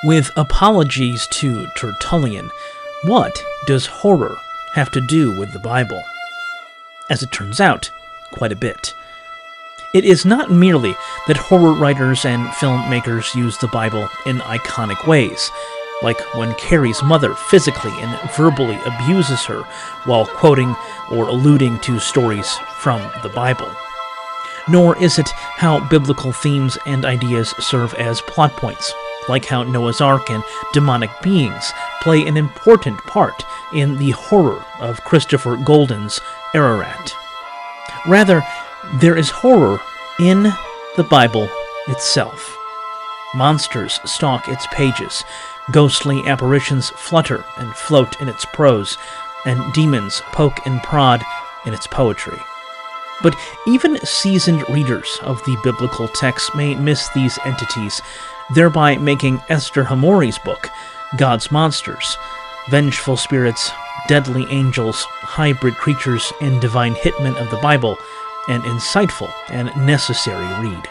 With apologies to Tertullian, what does horror have to do with the Bible? As it turns out, quite a bit. It is not merely that horror writers and filmmakers use the Bible in iconic ways, like when Carrie's mother physically and verbally abuses her while quoting or alluding to stories from the Bible. Nor is it how biblical themes and ideas serve as plot points, like how Noah's Ark and demonic beings play an important part in the horror of Christopher Golden's Ararat. Rather, there is horror in the Bible itself. Monsters stalk its pages, ghostly apparitions flutter and float in its prose, and demons poke and prod in its poetry. But even seasoned readers of the biblical text may miss these entities, thereby making Esther Hamori's book, God's Monsters, vengeful spirits, deadly angels, hybrid creatures, and divine hitmen of the Bible, an insightful and necessary read.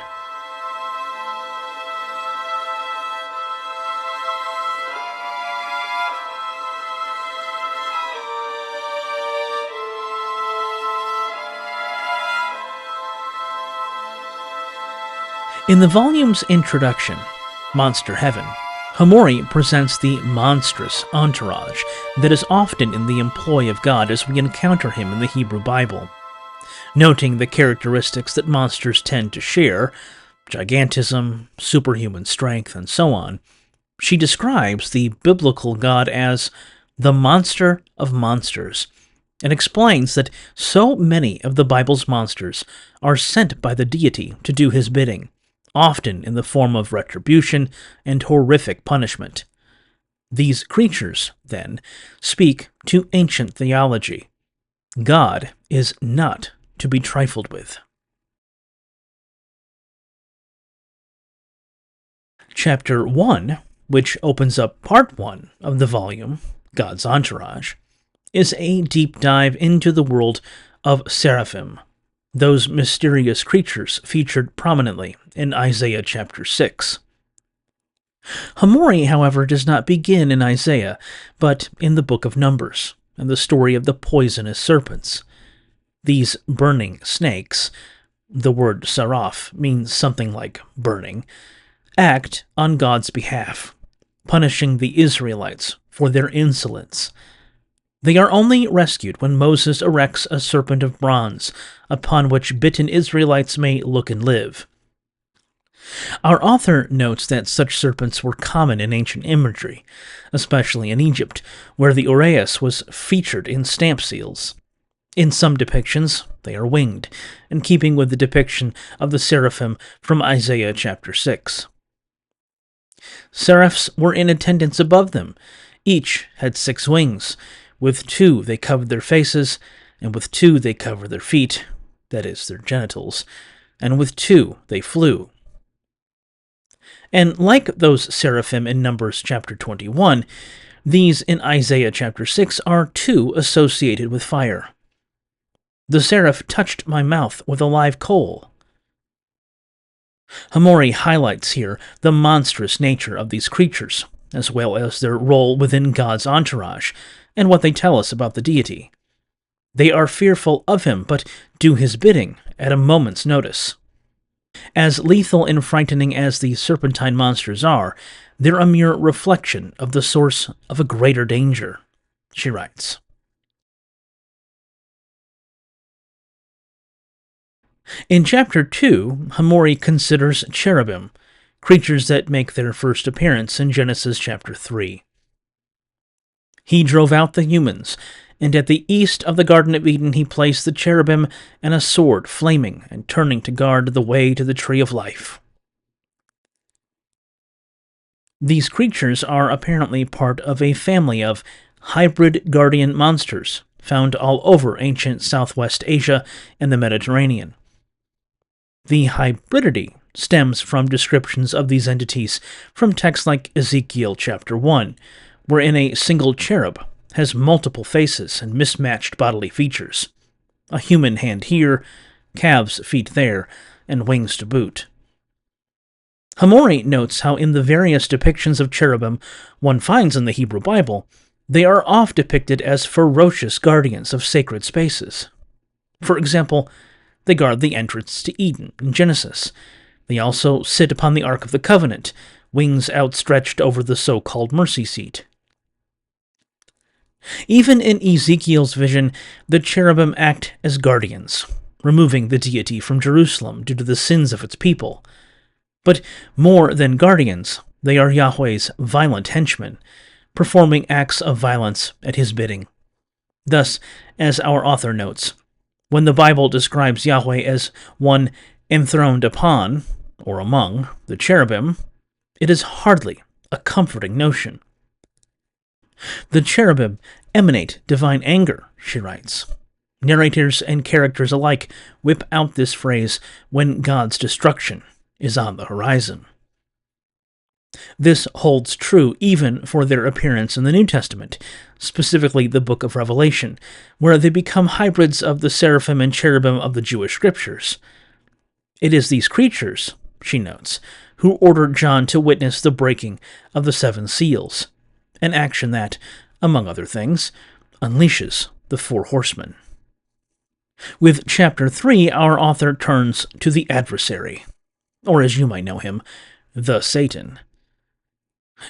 In the volume's introduction, Monster Heaven, Hamori presents the monstrous entourage that is often in the employ of God as we encounter him in the Hebrew Bible. Noting the characteristics that monsters tend to share, gigantism, superhuman strength, and so on, she describes the biblical God as the monster of monsters, and explains that so many of the Bible's monsters are sent by the deity to do his bidding, often in the form of retribution and horrific punishment. These creatures, then, speak to ancient theology. God is not to be trifled with. Chapter 1, which opens up Part 1 of the volume, God's Entourage, is a deep dive into the world of seraphim, those mysterious creatures featured prominently in Isaiah chapter 6. Hamori, however, does not begin in Isaiah, but in the book of Numbers, and the story of the poisonous serpents. These burning snakes, the word saraf means something like burning, act on God's behalf, punishing the Israelites for their insolence. They are only rescued when Moses erects a serpent of bronze, upon which bitten Israelites may look and live. Our author notes that such serpents were common in ancient imagery, especially in Egypt, where the uraeus was featured in stamp seals. In some depictions, they are winged, in keeping with the depiction of the seraphim from Isaiah chapter 6. Seraphs were in attendance above them. Each had 6 wings. With 2 they covered their faces, and with 2 they covered their feet, that is, their genitals, and with 2 they flew. And like those seraphim in Numbers chapter 21, these in Isaiah chapter 6 are too associated with fire. The seraph touched my mouth with a live coal. Hamori highlights here the monstrous nature of these creatures, as well as their role within God's entourage, and what they tell us about the deity. They are fearful of him, but do his bidding at a moment's notice. As lethal and frightening as the serpentine monsters are, they're a mere reflection of the source of a greater danger, she writes. In chapter 2, Hamori considers cherubim, creatures that make their first appearance in Genesis chapter 3. He drove out the humans, and at the east of the Garden of Eden he placed the cherubim and a sword flaming and turning to guard the way to the tree of life. These creatures are apparently part of a family of hybrid guardian monsters found all over ancient Southwest Asia and the Mediterranean. The hybridity stems from descriptions of these entities from texts like Ezekiel chapter 1, wherein a single cherub has multiple faces and mismatched bodily features. A human hand here, calves' feet there, and wings to boot. Hamori notes how in the various depictions of cherubim one finds in the Hebrew Bible, they are oft depicted as ferocious guardians of sacred spaces. For example, they guard the entrance to Eden in Genesis. They also sit upon the Ark of the Covenant, wings outstretched over the so-called mercy seat. Even in Ezekiel's vision, the cherubim act as guardians, removing the deity from Jerusalem due to the sins of its people. But more than guardians, they are Yahweh's violent henchmen, performing acts of violence at his bidding. Thus, as our author notes, when the Bible describes Yahweh as one enthroned upon, or among, the cherubim, it is hardly a comforting notion. The cherubim emanate divine anger, she writes. Narrators and characters alike whip out this phrase when God's destruction is on the horizon. This holds true even for their appearance in the New Testament, specifically the book of Revelation, where they become hybrids of the seraphim and cherubim of the Jewish scriptures. It is these creatures, she notes, who ordered John to witness the breaking of the 7 seals, an action that, among other things, unleashes the 4 horsemen. With chapter 3, our author turns to the adversary, or as you might know him, the Satan.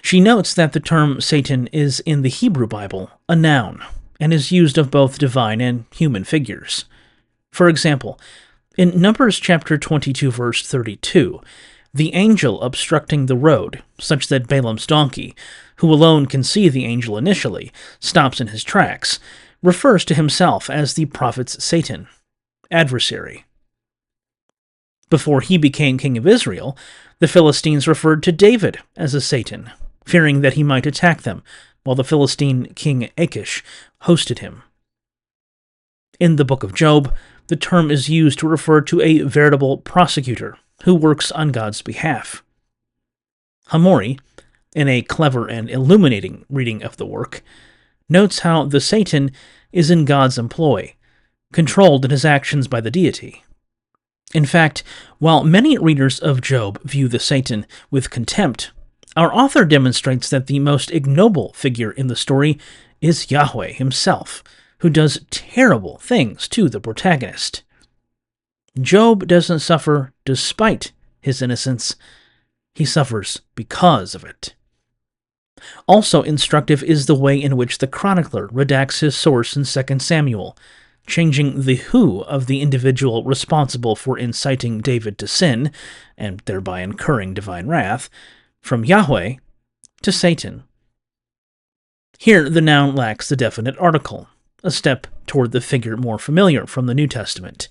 She notes that the term Satan is in the Hebrew Bible a noun, and is used of both divine and human figures. For example, in Numbers chapter 22, verse 32, the angel obstructing the road, such that Balaam's donkey, who alone can see the angel initially, stops in his tracks, refers to himself as the prophet's Satan, adversary. Before he became king of Israel, the Philistines referred to David as a Satan, fearing that he might attack them, while the Philistine king Achish hosted him. In the book of Job, the term is used to refer to a veritable prosecutor who works on God's behalf. Hamori, in a clever and illuminating reading of the work, notes how the Satan is in God's employ, controlled in his actions by the deity. In fact, while many readers of Job view the Satan with contempt, our author demonstrates that the most ignoble figure in the story is Yahweh himself, who does terrible things to the protagonist. Job doesn't suffer despite his innocence, he suffers because of it. Also instructive is the way in which the chronicler redacts his source in 2 Samuel, changing the who of the individual responsible for inciting David to sin, and thereby incurring divine wrath, from Yahweh to Satan. Here the noun lacks the definite article, a step toward the figure more familiar from the New Testament.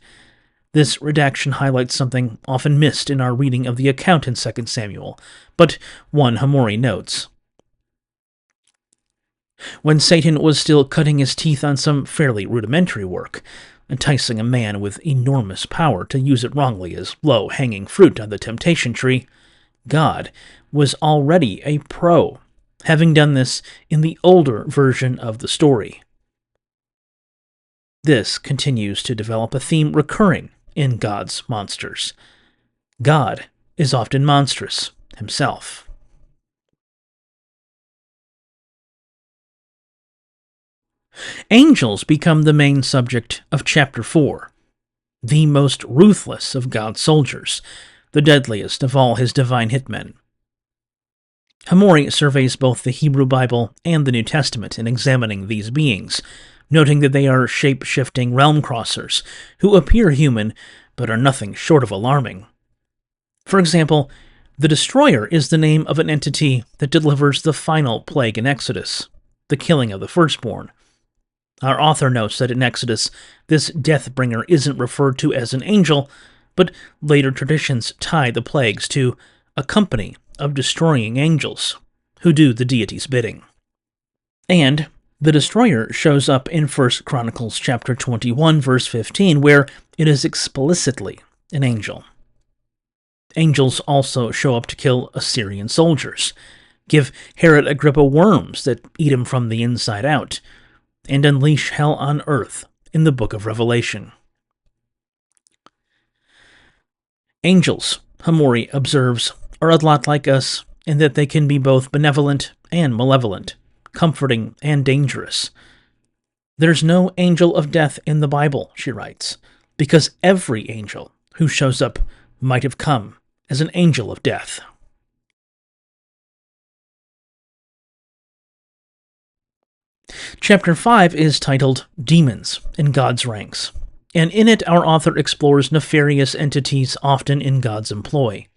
This redaction highlights something often missed in our reading of the account in 2 Samuel, but one Hamori notes. When Satan was still cutting his teeth on some fairly rudimentary work, enticing a man with enormous power to use it wrongly as low-hanging fruit on the temptation tree, God was already a pro, having done this in the older version of the story. This continues to develop a theme recurring in God's monsters. God is often monstrous himself. Angels become the main subject of chapter 4, the most ruthless of God's soldiers, the deadliest of all his divine hitmen. Hamori surveys both the Hebrew Bible and the New Testament in examining these beings, noting that they are shape-shifting realm crossers who appear human but are nothing short of alarming. For example, the Destroyer is the name of an entity that delivers the final plague in Exodus, the killing of the firstborn. Our author notes that in Exodus, this Deathbringer isn't referred to as an angel, but later traditions tie the plagues to a company of destroying angels who do the deity's bidding. And the Destroyer shows up in 1 Chronicles chapter 21, verse 15, where it is explicitly an angel. Angels also show up to kill Assyrian soldiers, give Herod Agrippa worms that eat him from the inside out, and unleash hell on earth in the book of Revelation. Angels, Hamori observes, are a lot like us in that they can be both benevolent and malevolent, comforting and dangerous. There's no angel of death in the Bible, she writes, because every angel who shows up might have come as an angel of death. Chapter 5 is titled Demons in God's Ranks, and in it our author explores nefarious entities often in God's employ.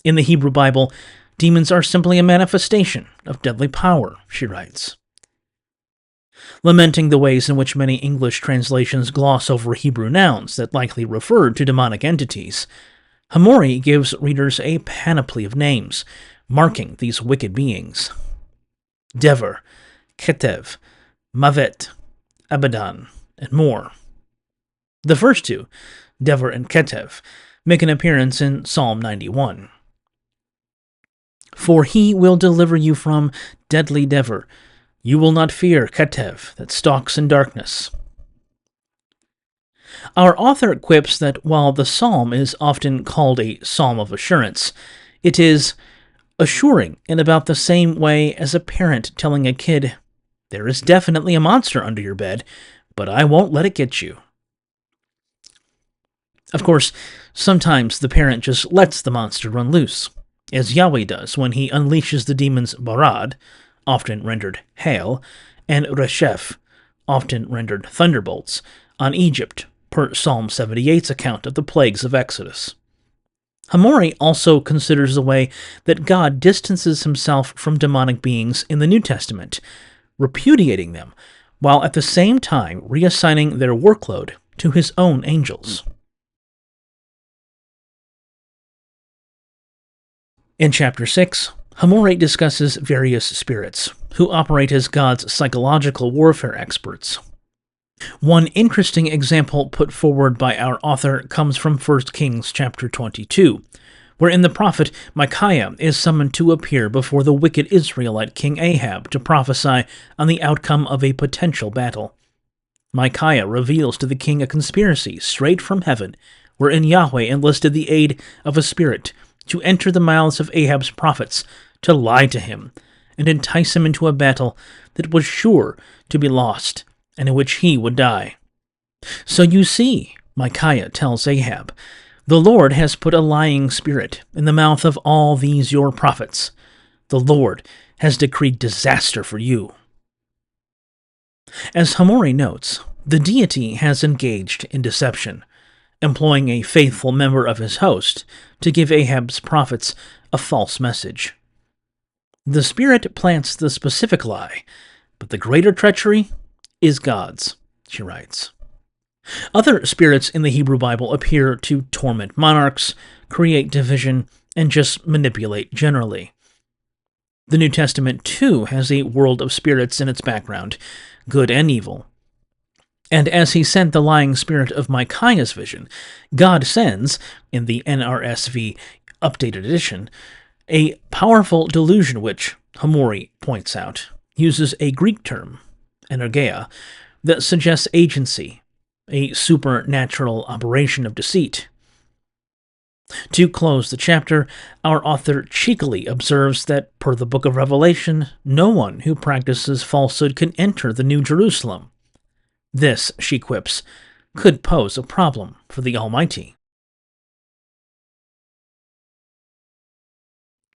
In the Hebrew Bible, demons are simply a manifestation of deadly power, she writes. Lamenting the ways in which many English translations gloss over Hebrew nouns that likely referred to demonic entities, Hamori gives readers a panoply of names marking these wicked beings. Dever, Ketev, Mavet, Abaddon, and more. The first two, Dever and Ketev, make an appearance in Psalm 91. For he will deliver you from deadly Dever. You will not fear Ketev that stalks in darkness. Our author quips that while the psalm is often called a psalm of assurance, it is assuring in about the same way as a parent telling a kid, there is definitely a monster under your bed, but I won't let it get you. Of course, sometimes the parent just lets the monster run loose, as Yahweh does when he unleashes the demons Barad, often rendered hail, and Resheph, often rendered thunderbolts, on Egypt, per Psalm 78's account of the plagues of Exodus. Hamori also considers the way that God distances himself from demonic beings in the New Testament, repudiating them, while at the same time reassigning their workload to his own angels. In Chapter 6, Hamori discusses various spirits, who operate as God's psychological warfare experts. One interesting example put forward by our author comes from 1 Kings chapter 22, wherein the prophet Micaiah is summoned to appear before the wicked Israelite king Ahab to prophesy on the outcome of a potential battle. Micaiah reveals to the king a conspiracy straight from heaven, wherein Yahweh enlisted the aid of a spirit to enter the mouths of Ahab's prophets, to lie to him, and entice him into a battle that was sure to be lost, and in which he would die. So you see, Micaiah tells Ahab, the Lord has put a lying spirit in the mouth of all these your prophets. The Lord has decreed disaster for you. As Hamori notes, the deity has engaged in deception, employing a faithful member of his host to give Ahab's prophets a false message. The spirit plants the specific lie, but the greater treachery is God's, she writes. Other spirits in the Hebrew Bible appear to torment monarchs, create division, and just manipulate generally. The New Testament, too, has a world of spirits in its background, good and evil. And as he sent the lying spirit of Micaiah's vision, God sends, in the NRSV Updated Edition, a powerful delusion which, Hamori points out, uses a Greek term, energeia, that suggests agency, a supernatural operation of deceit. To close the chapter, our author cheekily observes that, per the book of Revelation, no one who practices falsehood can enter the New Jerusalem. This, she quips, could pose a problem for the Almighty.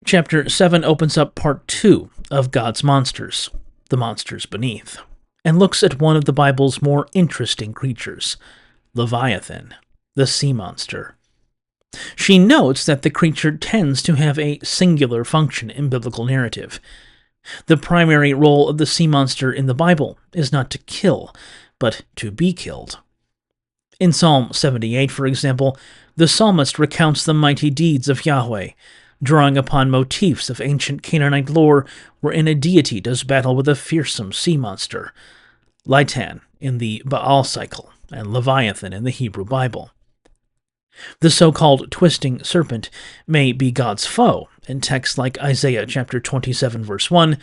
Chapter 7 opens up part 2 of God's monsters, the monsters beneath, and looks at one of the Bible's more interesting creatures, Leviathan, the sea monster. She notes that the creature tends to have a singular function in biblical narrative. The primary role of the sea monster in the Bible is not to kill, but to be killed. In Psalm 78, for example, the psalmist recounts the mighty deeds of Yahweh, drawing upon motifs of ancient Canaanite lore wherein a deity does battle with a fearsome sea monster, Litan in the Baal cycle, and Leviathan in the Hebrew Bible. The so-called twisting serpent may be God's foe in texts like Isaiah chapter 27, verse 1,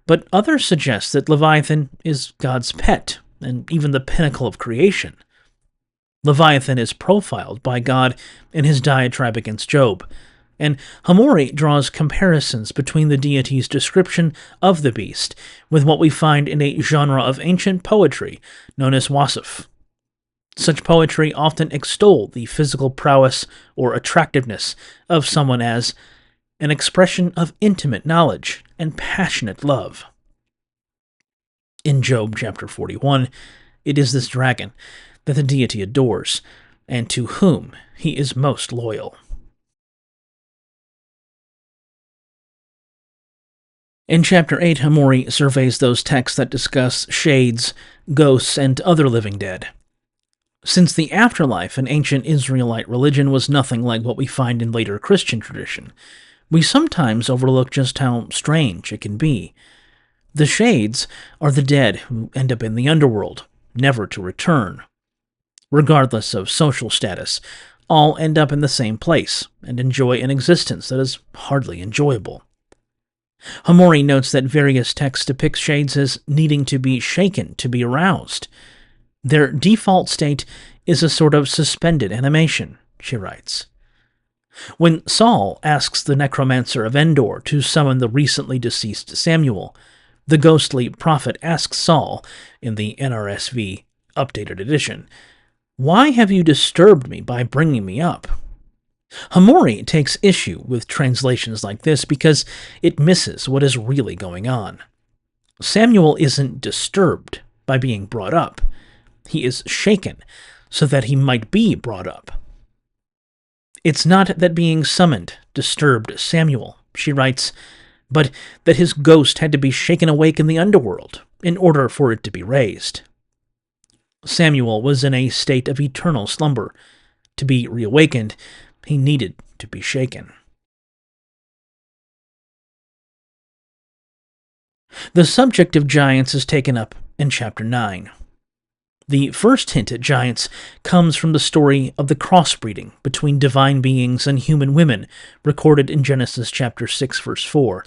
but others suggest that Leviathan is God's pet and even the pinnacle of creation. Leviathan is profiled by God in his diatribe against Job, and Hamori draws comparisons between the deity's description of the beast with what we find in a genre of ancient poetry known as wasif. Such poetry often extol the physical prowess or attractiveness of someone as an expression of intimate knowledge and passionate love. In Job chapter 41, it is this dragon that the deity adores, and to whom he is most loyal. In Chapter 8, Hamori surveys those texts that discuss shades, ghosts, and other living dead. Since the afterlife in ancient Israelite religion was nothing like what we find in later Christian tradition, we sometimes overlook just how strange it can be. The shades are the dead who end up in the underworld, never to return. Regardless of social status, all end up in the same place and enjoy an existence that is hardly enjoyable. Hamori notes that various texts depict shades as needing to be shaken to be aroused. Their default state is a sort of suspended animation, she writes. When Saul asks the necromancer of Endor to summon the recently deceased Samuel, the ghostly prophet asks Saul, in the NRSV updated edition, "Why have you disturbed me by bringing me up?" Hamori takes issue with translations like this because it misses what is really going on. Samuel isn't disturbed by being brought up. He is shaken so that he might be brought up. It's not that being summoned disturbed Samuel, she writes, but that his ghost had to be shaken awake in the underworld in order for it to be raised. Samuel was in a state of eternal slumber. To be reawakened, he needed to be shaken. The subject of giants is taken up in Chapter 9. The first hint at giants comes from the story of the crossbreeding between divine beings and human women recorded in Genesis chapter 6, verse 4.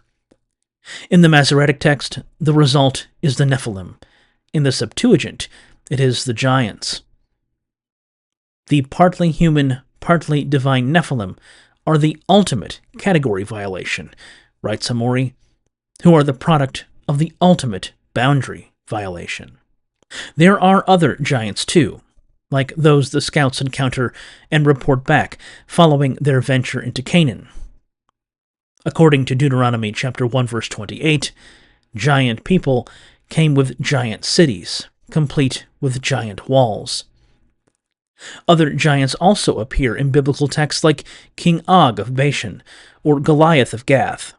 In the Masoretic text, the result is the Nephilim. In the Septuagint, it is the giants. The partly human, partly divine Nephilim are the ultimate category violation, writes Hamori, who are the product of the ultimate boundary violation. There are other giants too, like those the scouts encounter and report back following their venture into Canaan. According to Deuteronomy chapter 1 verse 28, giant people came with giant cities, complete with giant walls. Other giants also appear in biblical texts like King Og of Bashan or Goliath of Gath.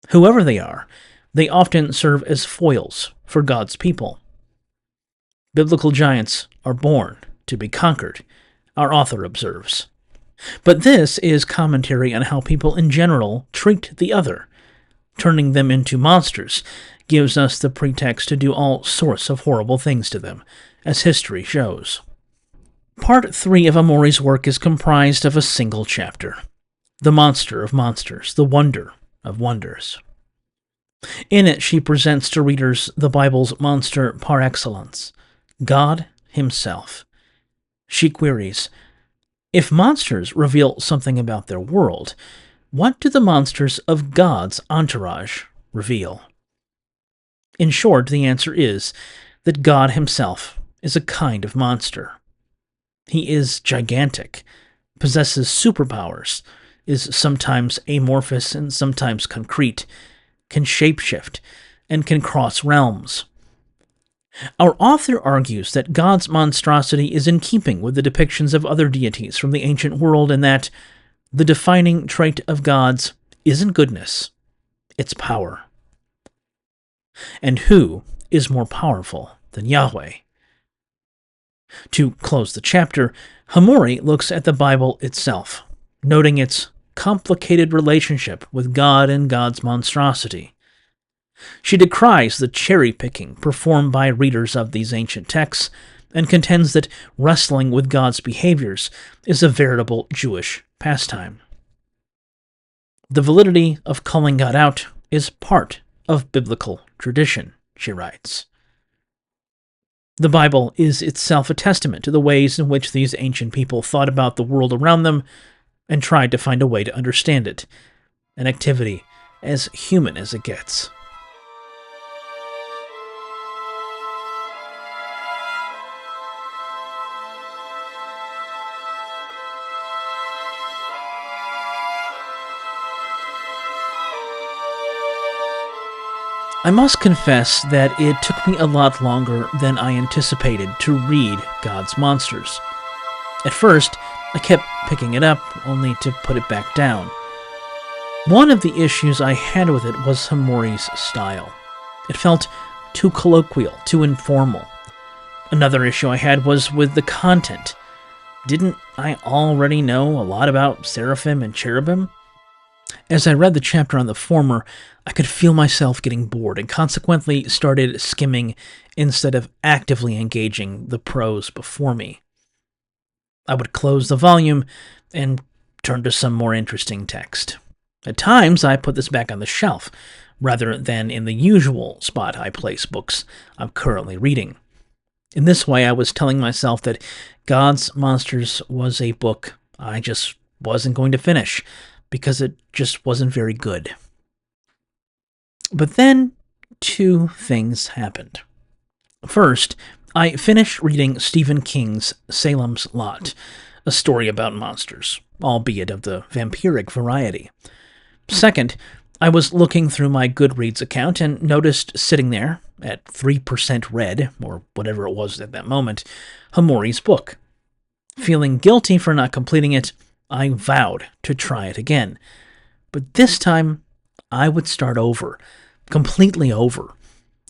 Whoever they are, they often serve as foils for God's people. Biblical giants are born to be conquered, our author observes. But this is commentary on how people in general treat the other. Turning them into monsters gives us the pretext to do all sorts of horrible things to them, as history shows. Part 3 of Hamori's work is comprised of a single chapter, The Monster of Monsters, the Wonder of Wonders. In it, she presents to readers the Bible's monster par excellence, God himself. She queries, if monsters reveal something about their world, what do the monsters of God's entourage reveal? In short, the answer is that God himself is a kind of monster. He is gigantic, possesses superpowers, is sometimes amorphous and sometimes concrete, can shapeshift, and can cross realms. Our author argues that God's monstrosity is in keeping with the depictions of other deities from the ancient world and that the defining trait of God's isn't goodness, it's power. And who is more powerful than Yahweh? To close the chapter, Hamori looks at the Bible itself, noting its complicated relationship with God and God's monstrosity. She decries the cherry-picking performed by readers of these ancient texts and contends that wrestling with God's behaviors is a veritable Jewish pastime. The validity of calling God out is part of biblical tradition, she writes. The Bible is itself a testament to the ways in which these ancient people thought about the world around them, and tried to find a way to understand it, an activity as human as it gets. I must confess that it took me a lot longer than I anticipated to read God's Monsters. At first, I kept picking it up, only to put it back down. One of the issues I had with it was Hamori's style. It felt too colloquial, too informal. Another issue I had was with the content. Didn't I already know a lot about seraphim and cherubim? As I read the chapter on the former, I could feel myself getting bored and consequently started skimming instead of actively engaging the prose before me. I would close the volume and turn to some more interesting text. At times, I put this back on the shelf, rather than in the usual spot I place books I'm currently reading. In this way, I was telling myself that God's Monsters was a book I just wasn't going to finish, because it just wasn't very good. But then, two things happened. First, I finished reading Stephen King's Salem's Lot, a story about monsters, albeit of the vampiric variety. Second, I was looking through my Goodreads account and noticed sitting there, at 3% read, or whatever it was at that moment, Hamori's book. Feeling guilty for not completing it, I vowed to try it again. But this time, I would start over, completely over.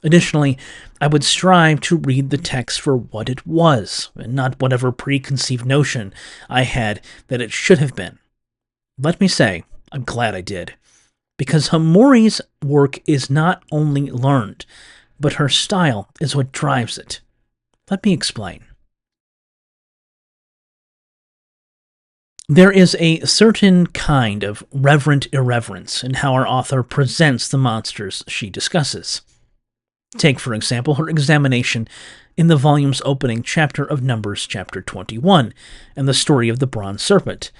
Additionally, I would strive to read the text for what it was, and not whatever preconceived notion I had that it should have been. Let me say, I'm glad I did, because Hamori's work is not only learned, but her style is what drives it. Let me explain. There is a certain kind of reverent irreverence in how our author presents the monsters she discusses. Take, for example, her examination in the volume's opening chapter of Numbers chapter 21, and the story of the bronze serpent.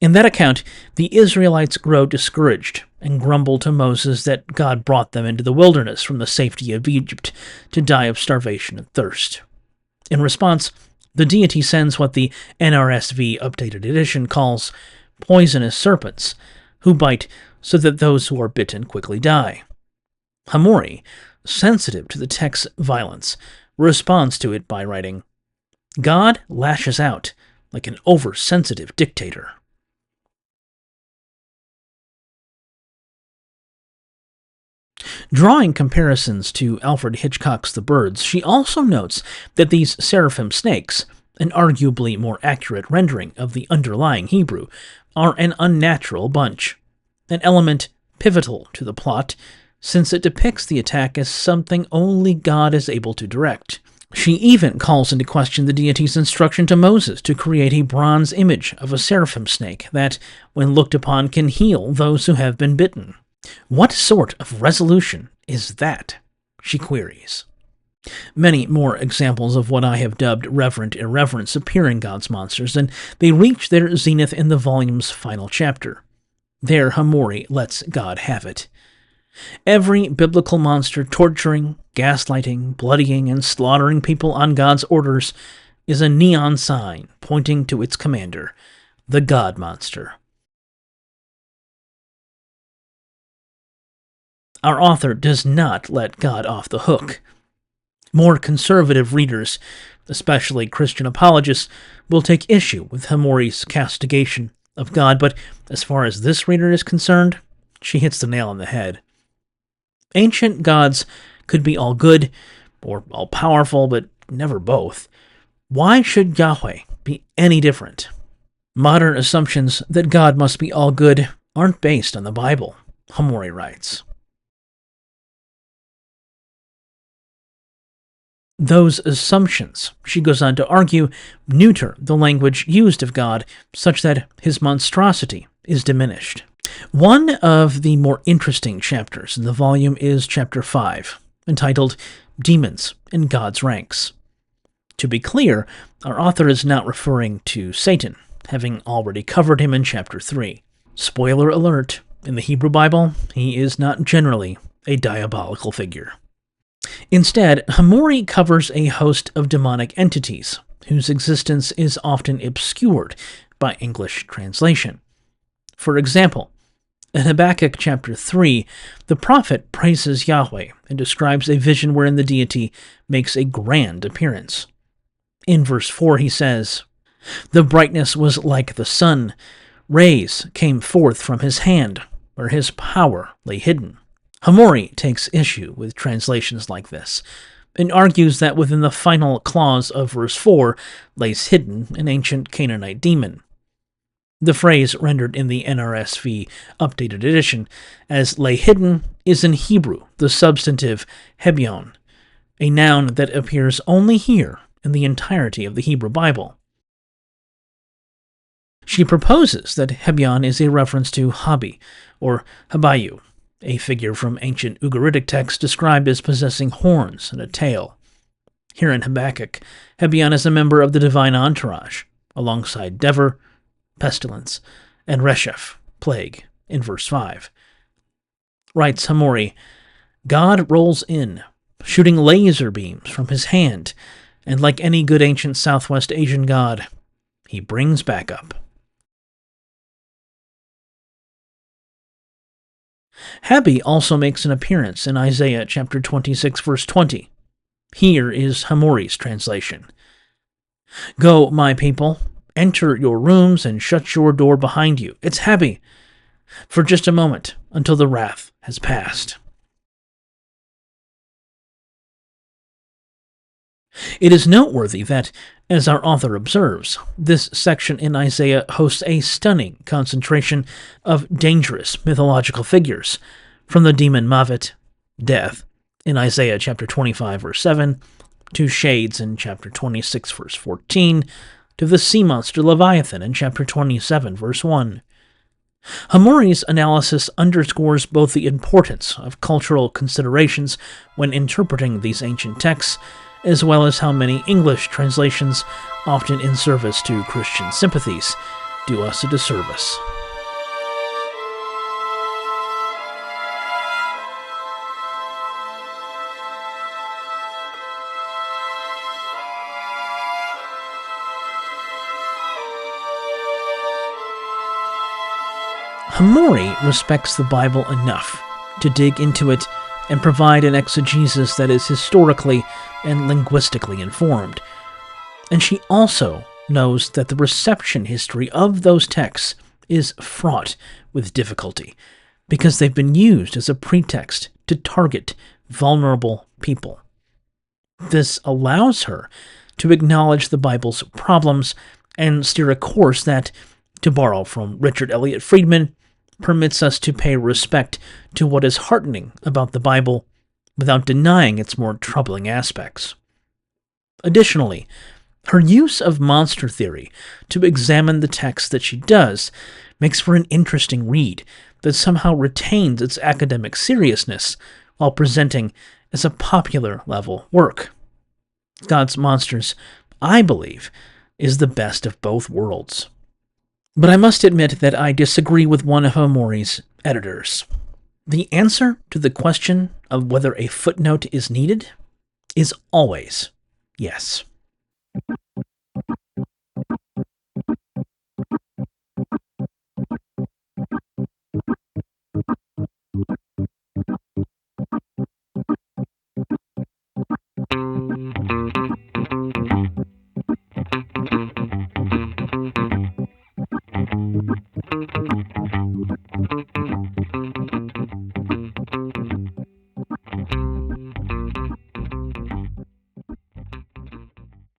In that account, the Israelites grow discouraged and grumble to Moses that God brought them into the wilderness from the safety of Egypt to die of starvation and thirst. In response, the deity sends what the NRSV Updated Edition calls poisonous serpents, who bite so that those who are bitten quickly die. Hamori, sensitive to the text's violence, responds to it by writing, God lashes out like an oversensitive dictator. Drawing comparisons to Alfred Hitchcock's The Birds, she also notes that these seraphim snakes, an arguably more accurate rendering of the underlying Hebrew, are an unnatural bunch, an element pivotal to the plot, since it depicts the attack as something only God is able to direct. She even calls into question the deity's instruction to Moses to create a bronze image of a seraphim snake that, when looked upon, can heal those who have been bitten. What sort of resolution is that? She queries. Many more examples of what I have dubbed reverent irreverence appear in God's Monsters, and they reach their zenith in the volume's final chapter. There, Hamori lets God have it. Every biblical monster torturing, gaslighting, bloodying, and slaughtering people on God's orders is a neon sign pointing to its commander, the God Monster. Our author does not let God off the hook. More conservative readers, especially Christian apologists, will take issue with Hamori's castigation of God, but as far as this reader is concerned, she hits the nail on the head. Ancient gods could be all good or all powerful, but never both. Why should Yahweh be any different? Modern assumptions that God must be all good aren't based on the Bible, Hamori writes. Those assumptions, she goes on to argue, neuter the language used of God such that his monstrosity is diminished. One of the more interesting chapters in the volume is chapter 5, entitled Demons in God's Ranks. To be clear, our author is not referring to Satan, having already covered him in chapter 3. Spoiler alert, in the Hebrew Bible, he is not generally a diabolical figure. Instead, Hamori covers a host of demonic entities, whose existence is often obscured by English translation. For example, in Habakkuk chapter 3, the prophet praises Yahweh and describes a vision wherein the deity makes a grand appearance. In verse 4 he says, "The brightness was like the sun. Rays came forth from his hand, where his power lay hidden." Hamori takes issue with translations like this, and argues that within the final clause of verse 4 lays hidden an ancient Canaanite demon. The phrase rendered in the NRSV updated edition as lay hidden is in Hebrew the substantive hebion, a noun that appears only here in the entirety of the Hebrew Bible. She proposes that hebion is a reference to Habi, or Habayu, a figure from ancient Ugaritic texts described as possessing horns and a tail. Here in Habakkuk, Hebion is a member of the divine entourage, alongside Dever, pestilence, and Resheph, plague, in verse 5. Writes Hamori, "God rolls in, shooting laser beams from his hand, and like any good ancient Southwest Asian god, he brings back up." Habi also makes an appearance in Isaiah chapter 26, verse 20. Here is Hamori's translation. "Go, my people, enter your rooms and shut your door behind you. It's Habi, for just a moment until the wrath has passed." It is noteworthy that, as our author observes, this section in Isaiah hosts a stunning concentration of dangerous mythological figures, from the demon Mavet, death, in Isaiah chapter 25, verse 7, to Shades in chapter 26, verse 14, to the sea monster Leviathan in chapter 27, verse 1. Hamori's analysis underscores both the importance of cultural considerations when interpreting these ancient texts, as well as how many English translations, often in service to Christian sympathies, do us a disservice. Hamori respects the Bible enough to dig into it and provide an exegesis that is historically and linguistically informed. And she also knows that the reception history of those texts is fraught with difficulty, because they've been used as a pretext to target vulnerable people. This allows her to acknowledge the Bible's problems and steer a course that, to borrow from Richard Elliott Friedman, permits us to pay respect to what is heartening about the Bible without denying its more troubling aspects. Additionally, her use of monster theory to examine the text that she does makes for an interesting read that somehow retains its academic seriousness while presenting as a popular-level work. God's Monsters, I believe, is the best of both worlds. But I must admit that I disagree with one of Hamori's editors. The answer to the question of whether a footnote is needed is always yes.